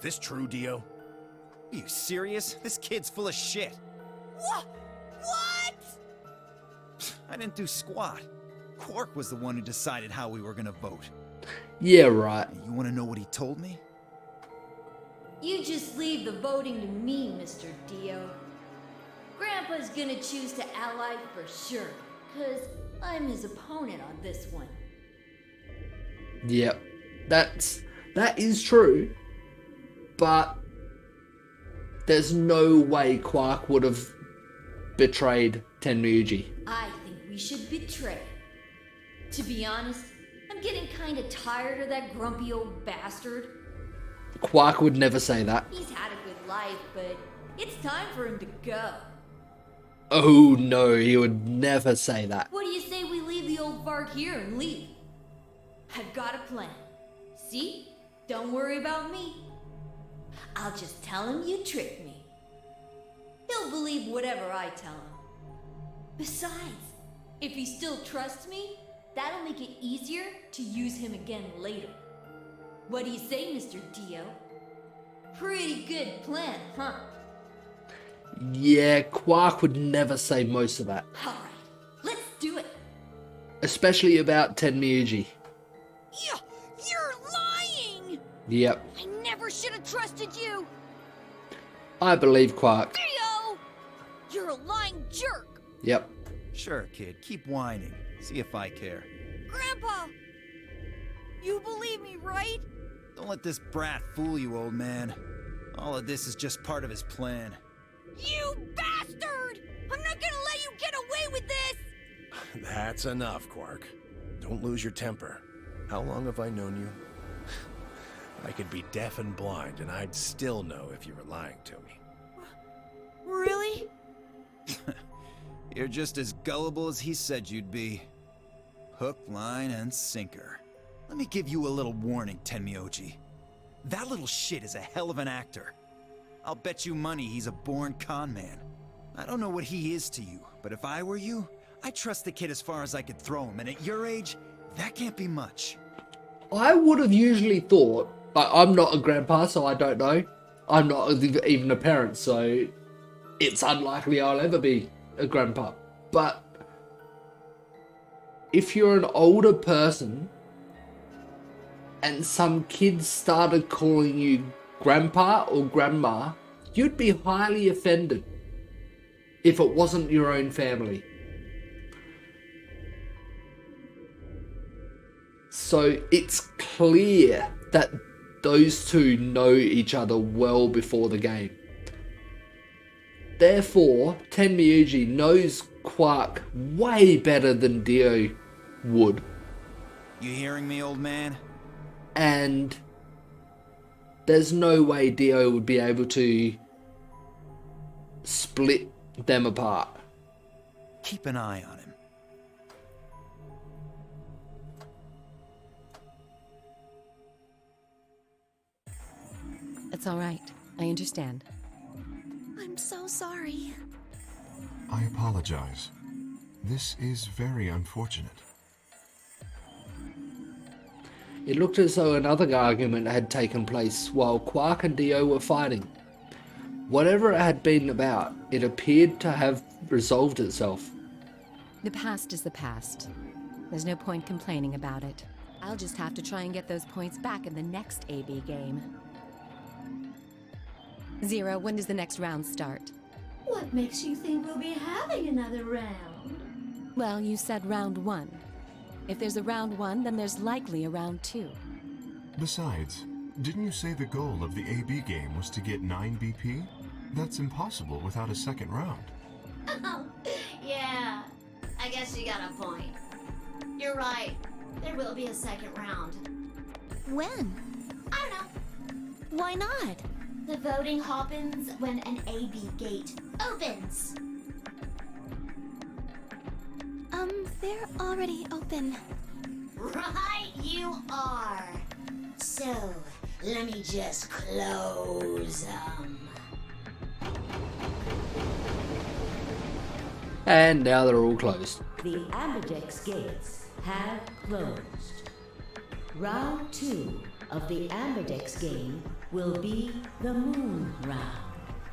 this true, Dio? Are you serious? This kid's full of shit. What? I didn't do squat. Quark was the one who decided how we were gonna vote. Yeah, right. You wanna know what he told me? You just leave the voting to me, Mr. Dio. Grandpa's gonna choose to ally for sure, 'cause I'm his opponent on this one. Yep. That is true. But there's no way Quark would have betrayed Tenryuji. I think we should betray. To be honest, I'm getting kinda tired of that grumpy old bastard. Quark would never say that. He's had a good life, but it's time for him to go. Oh no, he would never say that. What do you say we leave the old fart here and leave? I've got a plan. See? Don't worry about me. I'll just tell him you tricked me. He'll believe whatever I tell him. Besides, if he still trusts me, that'll make it easier to use him again later. What do you say, Mr. Dio? Pretty good plan, huh? Yeah, Quark would never say most of that. Alright, let's do it. Especially about Tenryuji. You're lying! Yep. I never should have trusted you! I believe Quark. Dio! You're a lying jerk! Yep. Sure, kid, keep whining. See if I care. Grandpa! You believe me, right? Don't let this brat fool you, old man. All of this is just part of his plan. You bastard! I'm not gonna let you get away with this! That's enough, Quark. Don't lose your temper. How long have I known you? I could be deaf and blind, and I'd still know if you were lying to me. Really? You're just as gullible as he said you'd be. Hook, line, and sinker. Let me give you a little warning, Tenryuji. That little shit is a hell of an actor. I'll bet you money he's a born con man. I don't know what he is to you, but if I were you, I'd trust the kid as far as I could throw him, and at your age, that can't be much. I would have usually thought, I'm not a grandpa, so I don't know. I'm not even a parent, so it's unlikely I'll ever be a grandpa. But if you're an older person and some kids started calling you grandpa or grandma, you'd be highly offended if it wasn't your own family. So it's clear that those two know each other well before the game. Therefore, Tenryuji knows Quark way better than Dio would. You hearing me, old man? And there's no way Dio would be able to split them apart. Keep an eye on him. It's all right. I understand. I'm so sorry. I apologize. This is very unfortunate. It looked as though another argument had taken place while Quark and Dio were fighting. Whatever it had been about, it appeared to have resolved itself. The past is the past. There's no point complaining about it. I'll just have to try and get those points back in the next AB game. Zero, when does the next round start? What makes you think we'll be having another round? Well, you said round 1. If there's a round 1, then there's likely a round 2. Besides, didn't you say the goal of the AB game was to get 9 BP? That's impossible without a second round. Oh, yeah. I guess you got a point. You're right. There will be a second round. When? I don't know. Why not? The voting happens when an AB gate opens. They're already open. Right you are. So, let me just close them. And now they're all closed. The Ambidex gates have closed. Round 2 of the Ambidex game will be the Moon Round.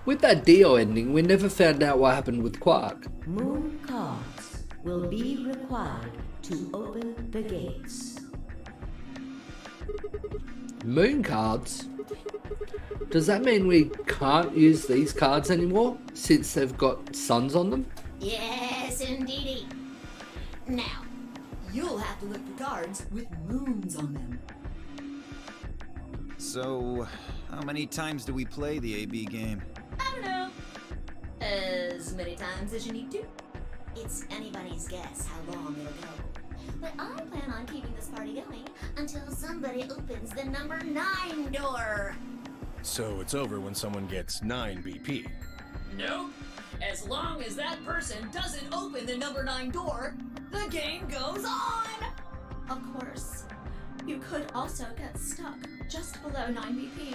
With that Dio ending, we never found out what happened with Quark. Moon cards will be required to open the gates. Moon cards? Does that mean we can't use these cards anymore, since they've got suns on them? Yes, indeedy. Now, You'll have to look for cards with moons on them. So, how many times do we play the AB game? I don't know. As many times as you need to. it's anybody's guess how long it'll go. But I plan on keeping this party going until somebody opens the number 9 door. So it's over when someone gets 9 BP. Nope. As long as that person doesn't open the number 9 door, the game goes on! Of course. You could also get stuck just below 9 BP,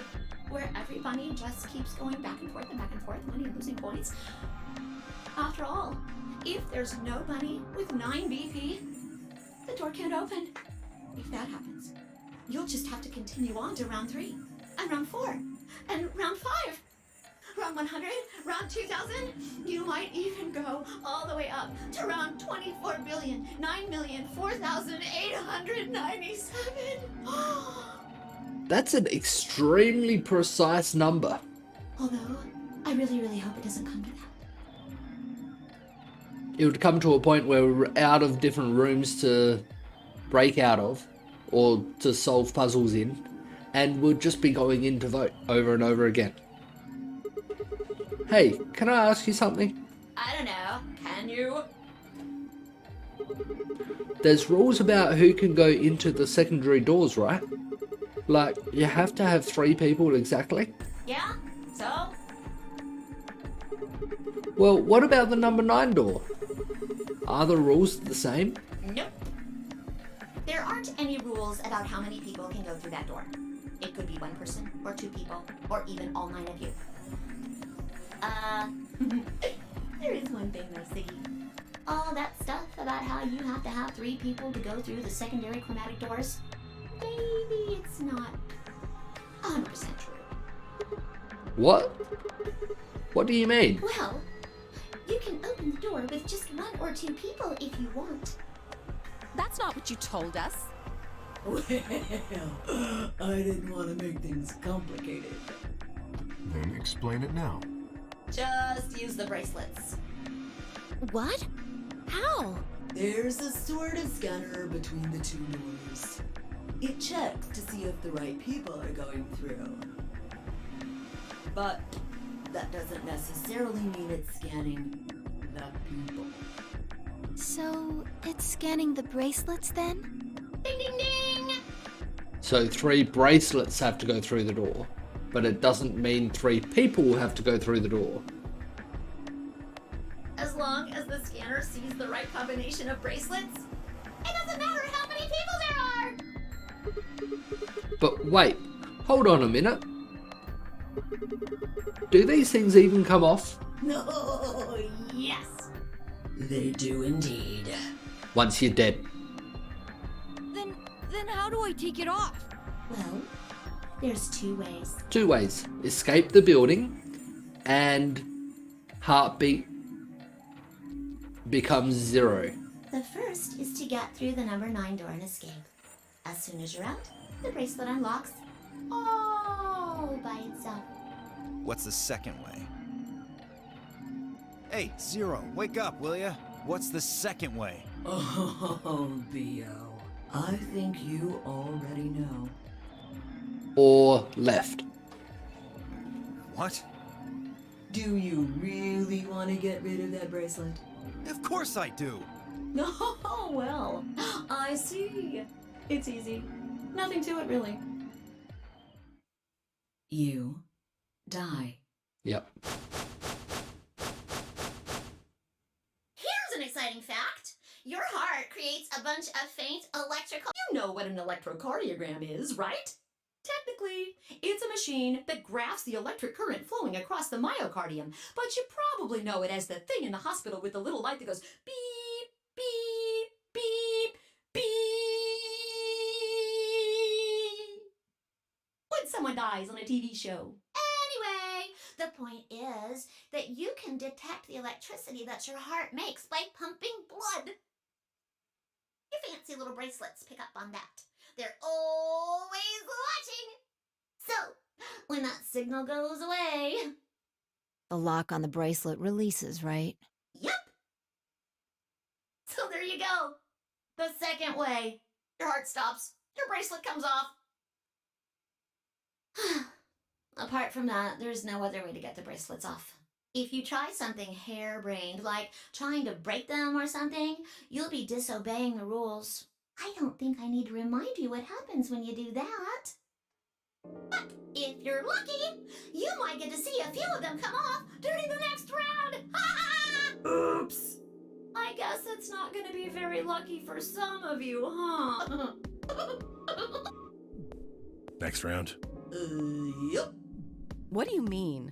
where every bunny just keeps going back and forth, winning and losing points. After all, if there's no bunny with 9 BP, the door can't open. If that happens, you'll just have to continue on to round 3, and round 4, and round 5. Round 100, round 2000, you might even go all the way up to round 24,9,004,897. That's an extremely precise number. Although, I really, really hope it doesn't come to that. It would come to a point where we're out of different rooms to break out of, or to solve puzzles in, and we'll just be going in to vote over and over again. Hey, can I ask you something? I don't know. Can you? There's rules about who can go into the secondary doors, right? Like, you have to have 3 people exactly? Yeah? So? Well, what about the number 9 door? Are the rules the same? Nope. There aren't any rules about how many people can go through that door. It could be 1 person, or 2 people, or even all 9 of you. There is one thing though, Siggy. All that stuff about how you have to have 3 people to go through the secondary chromatic doors, maybe it's not 100% true. What? What do you mean? Well, you can open the door with just 1 or 2 people if you want. That's not what you told us. Well, I didn't want to make things complicated. Then explain it now. Just use the bracelets. What? How? There's a sort of scanner between the 2 doors. It checks to see if the right people are going through. But that doesn't necessarily mean it's scanning the people. So, it's scanning the bracelets then? Ding ding ding! So 3 bracelets have to go through the door, but it doesn't mean 3 people have to go through the door. As long as the scanner sees the right combination of bracelets, it doesn't matter how many people there are! But wait, hold on a minute. Do these things even come off? No, yes! They do indeed. Once you're dead. Then how do I take it off? Well, there's 2 ways. 2 ways. Escape the building, and heartbeat becomes 0. The first is to get through the number 9 door and escape. As soon as you're out, the bracelet unlocks all by itself. What's the second way? Hey, Zero, wake up, will ya? What's the second way? Oh, B.O. I think you already know. Or left. What? Do you really want to get rid of that bracelet? Of course I do! Oh, well, I see. It's easy. Nothing to it, really. You die. Yep. Here's an exciting fact. Your heart creates a bunch of faint electrical... You know what an electrocardiogram is, right? Technically, it's a machine that graphs the electric current flowing across the myocardium, but you probably know it as the thing in the hospital with the little light that goes beep, beep, beep, beep. someone dies on a TV show. Anyway, the point is that you can detect the electricity that your heart makes by pumping blood. Your fancy little bracelets pick up on that. They're always watching. So, when that signal goes away... The lock on the bracelet releases, right? Yep. So there you go. The second way. Your heart stops. Your bracelet comes off. Apart from that, there's no other way to get the bracelets off. If you try something harebrained, like trying to break them or something, you'll be disobeying the rules. I don't think I need to remind you what happens when you do that. But if you're lucky, you might get to see a few of them come off during the next round. Oops. I guess it's not gonna be very lucky for some of you, huh? Next round. Yep. What do you mean?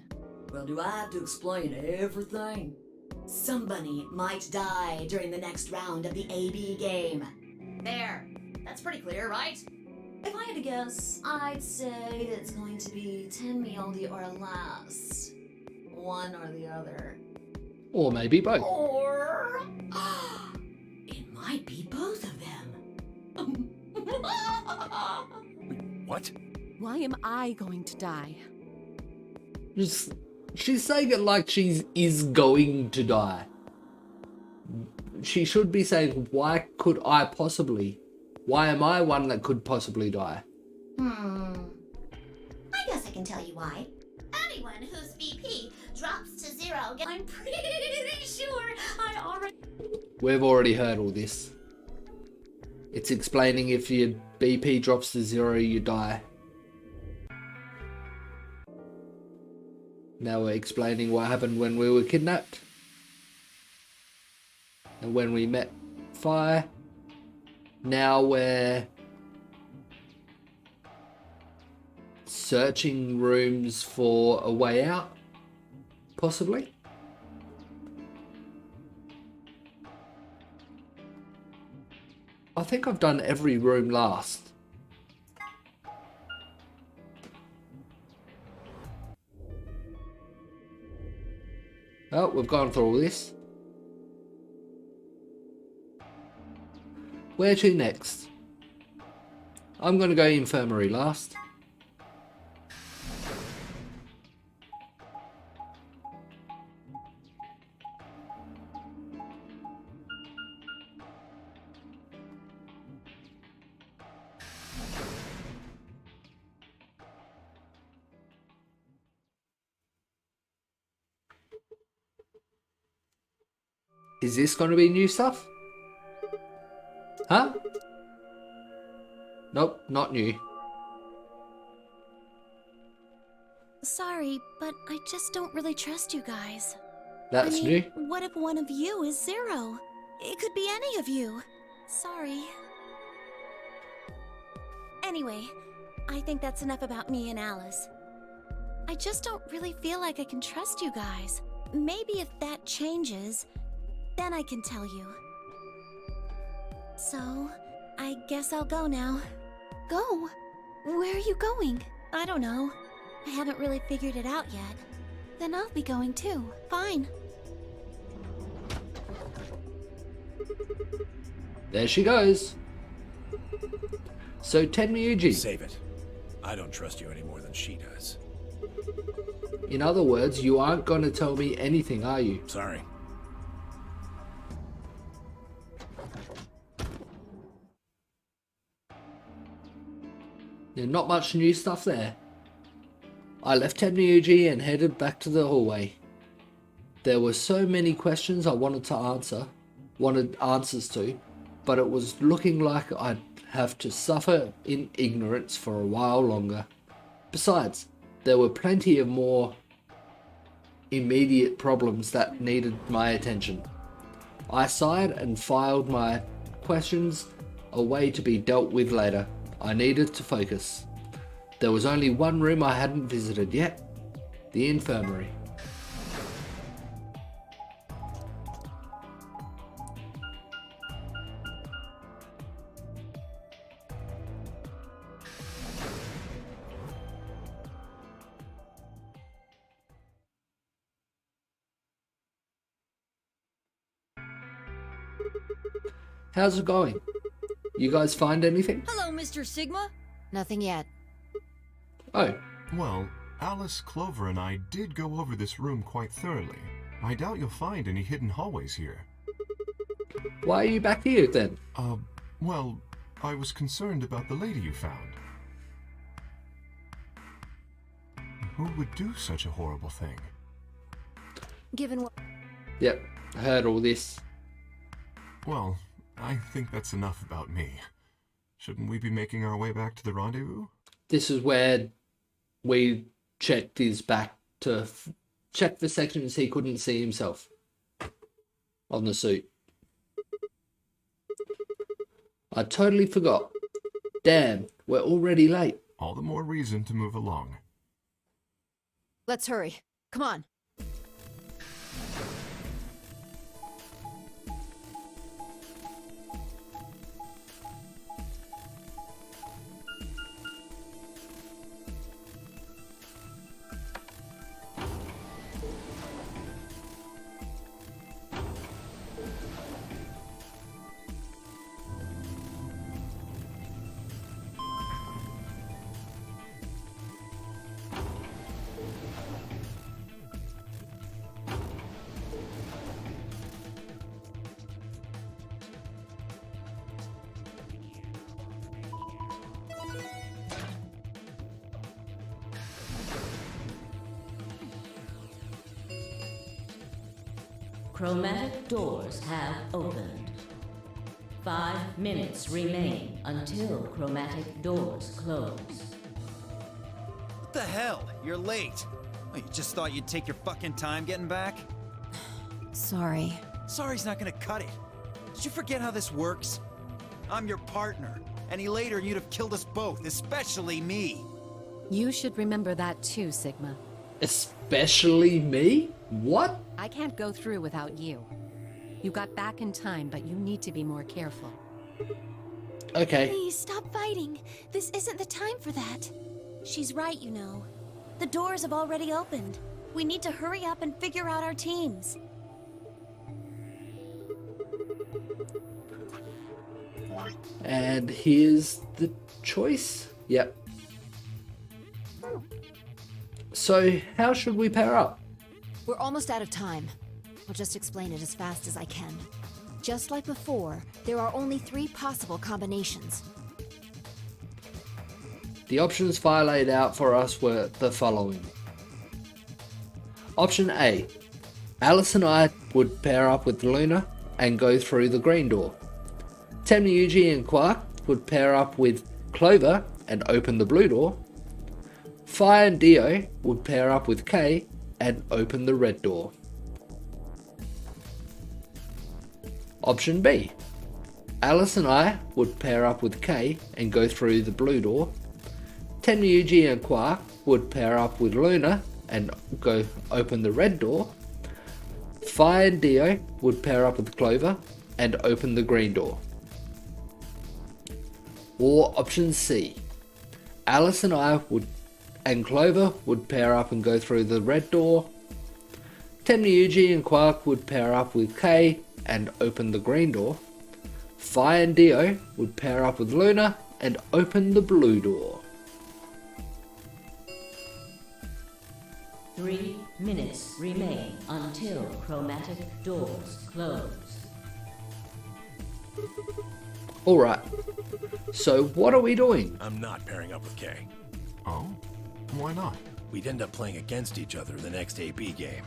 Well, do I have to explain everything? Somebody might die during the next round of the AB game. There. That's pretty clear, right? If I had to guess, I'd say it's going to be 10 mealdy or less. One or the other. Or maybe both. Or... it might be both of them. What? Why am I going to die? She's saying it like she is going to die. She should be saying, why could I possibly? Why am I one that could possibly die? I guess I can tell you why. Anyone whose BP drops to 0 I'm pretty sure I already... We've already heard all this. It's explaining if your BP drops to 0, you die. Now we're explaining what happened when we were kidnapped. And when we met Fire. Now we're searching rooms for a way out, possibly. I think I've done every room last. Oh, we've gone through all this. Where to next? I'm going to go infirmary last. Is this going to be new stuff? Huh? Nope, not new. Sorry, but I just don't really trust you guys. That's new. What if one of you is 0? It could be any of you. Sorry. Anyway, I think that's enough about me and Alice. I just don't really feel like I can trust you guys. Maybe if that changes, then I can tell you. So, I guess I'll go now. Go? Where are you going? I don't know. I haven't really figured it out yet. Then I'll be going too. Fine. There she goes. So Tenmyuji. Save it. I don't trust you any more than she does. In other words, you aren't going to tell me anything, are you? Sorry. There's not much new stuff there. I left Tenmyuji and headed back to the hallway. There were so many questions I wanted answers to, but it was looking like I'd have to suffer in ignorance for a while longer. Besides, there were plenty of more immediate problems that needed my attention. I sighed and filed my questions away to be dealt with later. I needed to focus. There was only one room I hadn't visited yet, the infirmary. How's it going? You guys find anything? Hello, Mr. Sigma. Nothing yet. Oh, Well, Alice, Clover, and I did go over this room quite thoroughly. I doubt you'll find any hidden hallways here. why are you back here then? Well, I was concerned about the lady you found. Who would do such a horrible thing? Given what... Yep, heard all this. Well, I think that's enough about me. Shouldn't we be making our way back to the rendezvous? This is where we checked his back to check the sections he couldn't see himself on the suit. I totally forgot. Damn, we're already late. All the more reason to move along. Let's hurry. Come on. Chromatic doors have opened. 5 minutes remain until chromatic doors close. What the hell? You're late. Oh, you just thought you'd take your fucking time getting back? Sorry. Sorry's not gonna cut it. Did you forget how this works? I'm your partner. Any later and you'd have killed us both, especially me. You should remember that too, Sigma. Especially me? What? I can't go through without you. You got back in time, but you need to be more careful. Okay. Please stop fighting. This isn't the time for that. She's right, you know. The doors have already opened. We need to hurry up and figure out our teams. And here's the choice. Yep. So, how should we pair up? We're almost out of time. I'll just explain it as fast as I can. Just like before, there are only 3 possible combinations. The options file laid out for us were the following. Option A. Alice and I would pair up with Luna and go through the green door. Temniuji and Quark would pair up with Clover and open the blue door. Fi and Dio would pair up with Kay and open the red door. Option B. Alice and I would pair up with Kay and go through the blue door. Temniuji and Quark would pair up with Luna and go open the red door. Fi and Dio would pair up with Clover and open the green door. Or option C. Alice and I and Clover would pair up and go through the red door. Temniuji and Quark would pair up with Kay and open the green door. Fi and Dio would pair up with Luna and open the blue door. 3 minutes remain until chromatic doors close. Alright, so what are we doing? I'm not pairing up with Kay. Oh? Why not? We'd end up playing against each other the next AB game.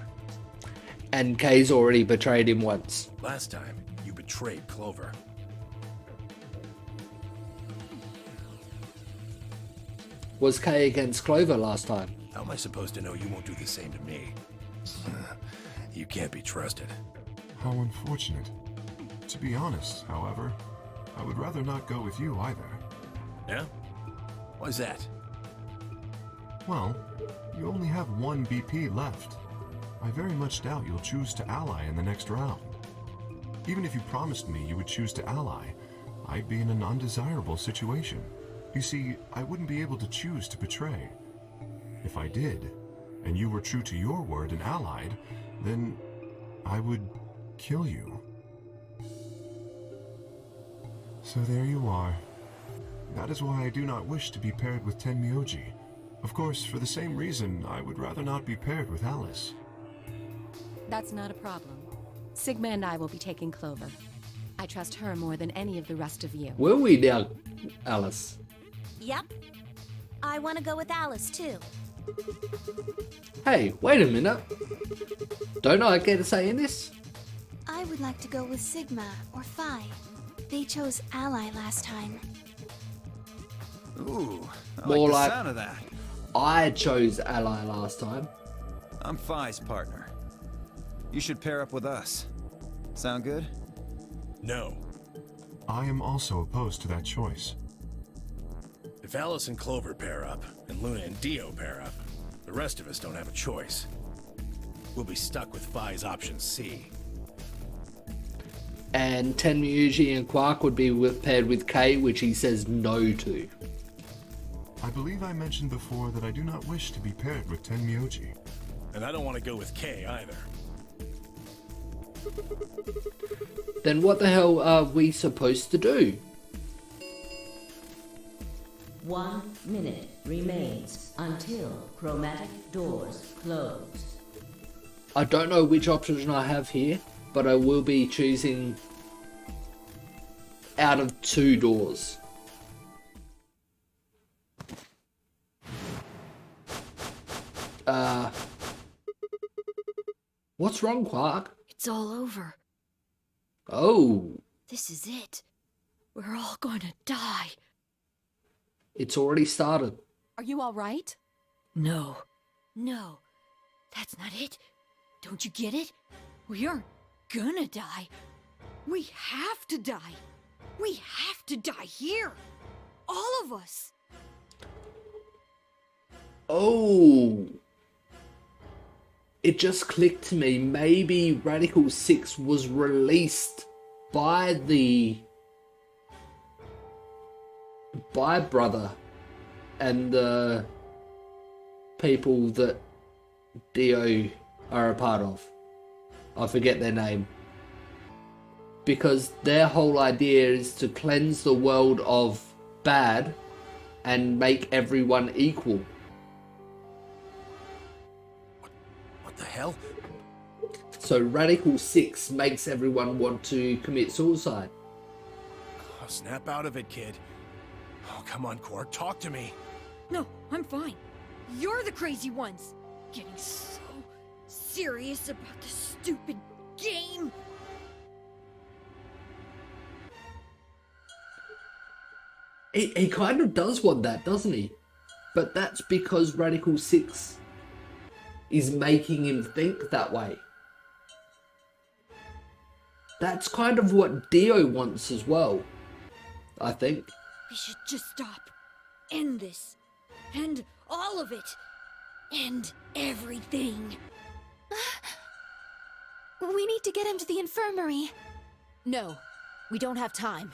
And Kay's already betrayed him once. Last time, you betrayed Clover. Was Kay against Clover last time? How am I supposed to know you won't do the same to me? You can't be trusted. How unfortunate. To be honest, however, I would rather not go with you either. Yeah? Why's that? Well, you only have 1 BP left. I very much doubt you'll choose to ally in the next round. Even if you promised me you would choose to ally, I'd be in an undesirable situation. You see, I wouldn't be able to choose to betray. If I did, and you were true to your word and allied, then I would kill you. So there you are. That is why I do not wish to be paired with Tenmyoji. Of course, for the same reason, I would rather not be paired with Alice. That's not a problem. Sigma and I will be taking Clover. I trust her more than any of the rest of you. Will we now, Alice? Yep. I want to go with Alice, too. Hey, wait a minute. Don't I get a say in this? I would like to go with Sigma or Phi. They chose Ally last time. Ooh, I More like the like- sound of that. I chose Ally last time. I'm Phi's partner. You should pair up with us. Sound good? No. I am also opposed to that choice. If Alice and Clover pair up, and Luna and Dio pair up, the rest of us don't have a choice. We'll be stuck with Phi's option C. And Tenmyuji and Quark would be paired with K, which he says no to. I believe I mentioned before that I do not wish to be paired with Tenmyoji. And I don't want to go with K either. Then what the hell are we supposed to do? 1 minute remains until chromatic doors close. I don't know which option I have here, but I will be choosing out of 2 doors. What's wrong, Quark? It's all over. Oh, This is it. We're all going to die. it's already started. Are you all right? No. No. That's not it. Don't you get it? We aren't gonna die. We have to die. We have to die here. All of us. Oh. It just clicked to me. Maybe Radical 6 was released by Brother and the people that Dio are a part of. I forget their name. Because their whole idea is to cleanse the world of bad and make everyone equal. What the hell? So Radical 6 makes everyone want to commit suicide. Oh, snap out of it, kid. Oh, come on, Quark, talk to me. No, I'm fine. You're the crazy ones. Getting so serious about this stupid game. He kind of does want that, doesn't he? But that's because Radical 6 is making him think that way. That's kind of what Dio wants as well, I think. We should just stop. End this. End all of it. End everything. We need to get him to the infirmary. No. We don't have time.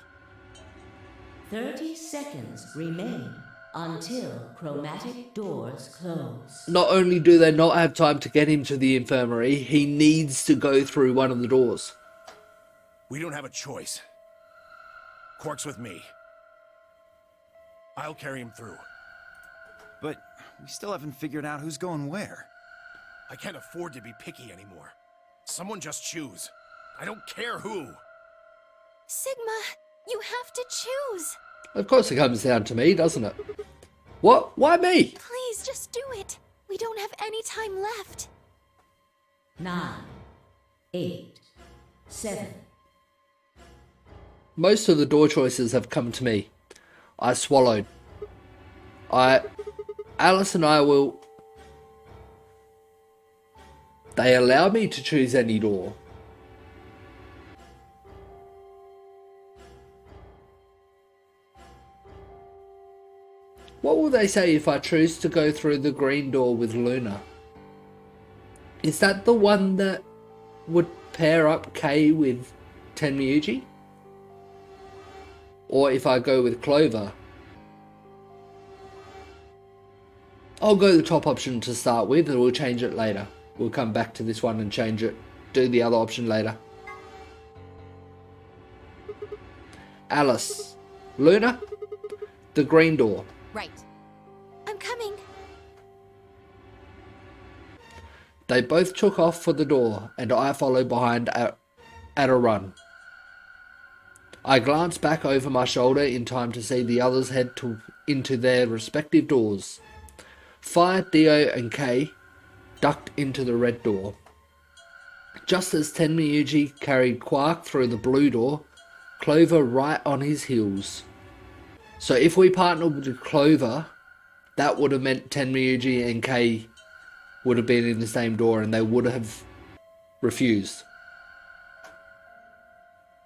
30 seconds remain until chromatic doors close. Not only do they not have time to get him to the infirmary, he needs to go through one of the doors. We don't have a choice. Quark's with me. I'll carry him through. But we still haven't figured out who's going where. I can't afford to be picky anymore. Someone just choose. I don't care who. Sigma, you have to choose. Of course it comes down to me, doesn't it? What? Why me? Please, just do it. We don't have any time left. 9, 8, 7. Most of the door choices have come to me. I swallowed. Alice and I will... They allow me to choose any door. What will they say if I choose to go through the green door with Luna? Is that the one that would pair up Kay with Tenmyuji? Or if I go with Clover? I'll go the top option to start with and we'll change it later. We'll come back to this one and change it. Do the other option later. Alice. Luna? The green door. Right. I'm coming. They both took off for the door, and I followed behind at a run. I glanced back over my shoulder in time to see the others head into their respective doors. Fire, Dio, and Kay ducked into the red door. Just as Tenmyuji carried Quark through the blue door, Clover right on his heels. So if we partnered with Clover, that would have meant Tenmyuji and Kay would have been in the same door and they would have refused.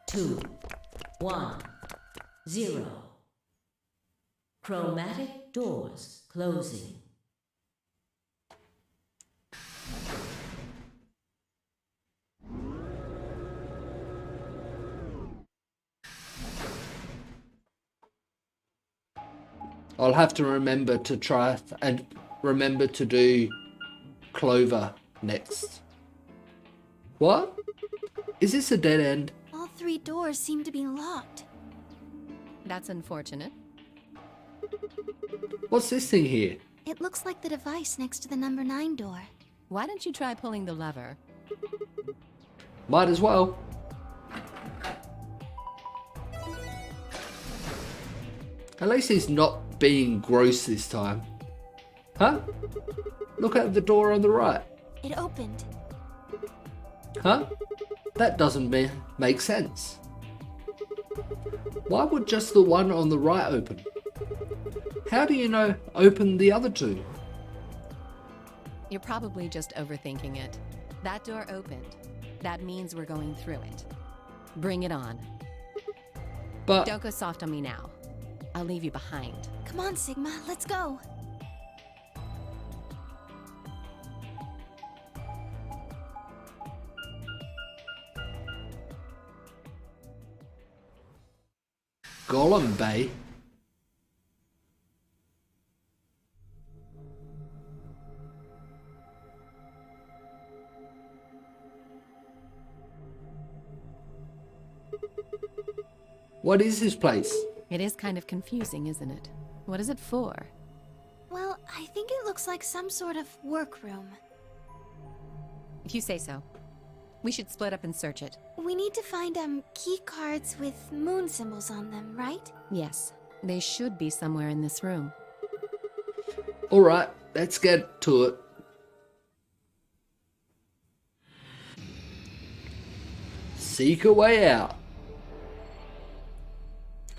2, 1, 0. Chromatic doors closing. I'll have to remember to try and remember to do Clover next. What? Is this a dead end? All 3 doors seem to be locked. That's unfortunate. What's this thing here? It looks like the device next to the number 9 door. Why don't you try pulling the lever? Might as well. At least he's not being gross this time. Huh? Look at the door on the right. It opened. Huh? That doesn't make sense. Why would just the one on the right open? How do you know open the other 2? You're probably just overthinking it. That door opened. That means we're going through it. Bring it on. But don't go soft on me now. I'll leave you behind. Come on, Sigma, let's go. Golem Bay? What is this place? It is kind of confusing, isn't it? What is it for? Well, I think it looks like some sort of workroom. If you say so. We should split up and search it. We need to find key cards with moon symbols on them, right? Yes. They should be somewhere in this room. Alright, let's get to it. Seek a way out.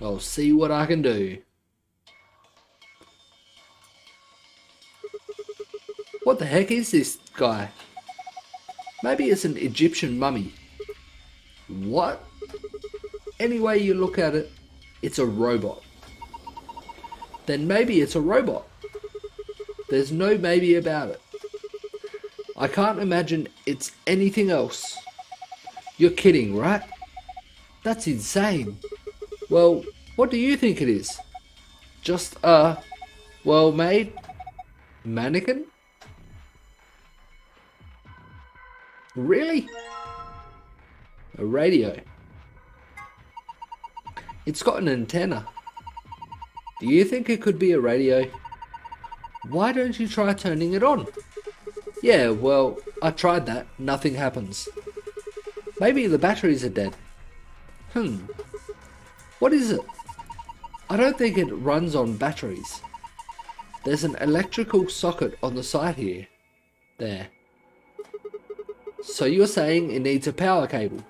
I'll see what I can do. What the heck is this guy? Maybe it's an Egyptian mummy. What? Any way you look at it, it's a robot. Then maybe it's a robot. There's no maybe about it. I can't imagine it's anything else. You're kidding, right? That's insane. Well, what do you think it is? Just a well-made mannequin? Really? A radio. It's got an antenna. Do you think it could be a radio? Why don't you try turning it on? Yeah, well, I tried that. Nothing happens. Maybe the batteries are dead. What is it? I don't think it runs on batteries. There's an electrical socket on the side here. There. So you're saying it needs a power cable?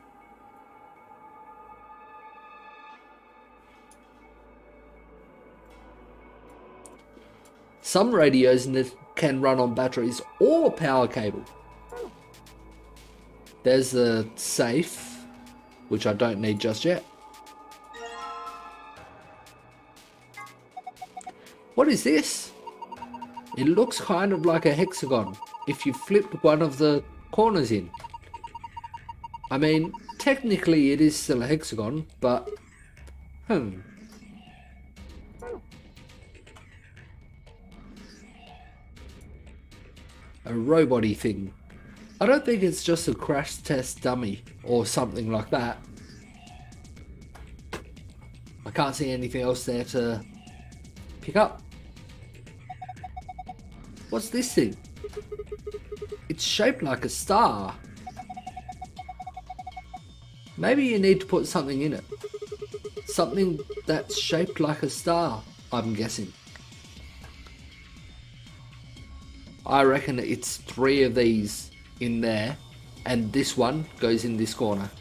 Some radios can run on batteries or power cable. There's the safe, which I don't need just yet. What is this? It looks kind of like a hexagon if you flipped one of the corners in. I mean, technically it is still a hexagon, but a robot-y thing. I don't think it's just a crash test dummy or something like that. I can't see anything else there to pick up. What's this thing? It's shaped like a star. Maybe you need to put something in it. Something that's shaped like a star, I'm guessing. I reckon it's 3 of these in there, and this one goes in this corner.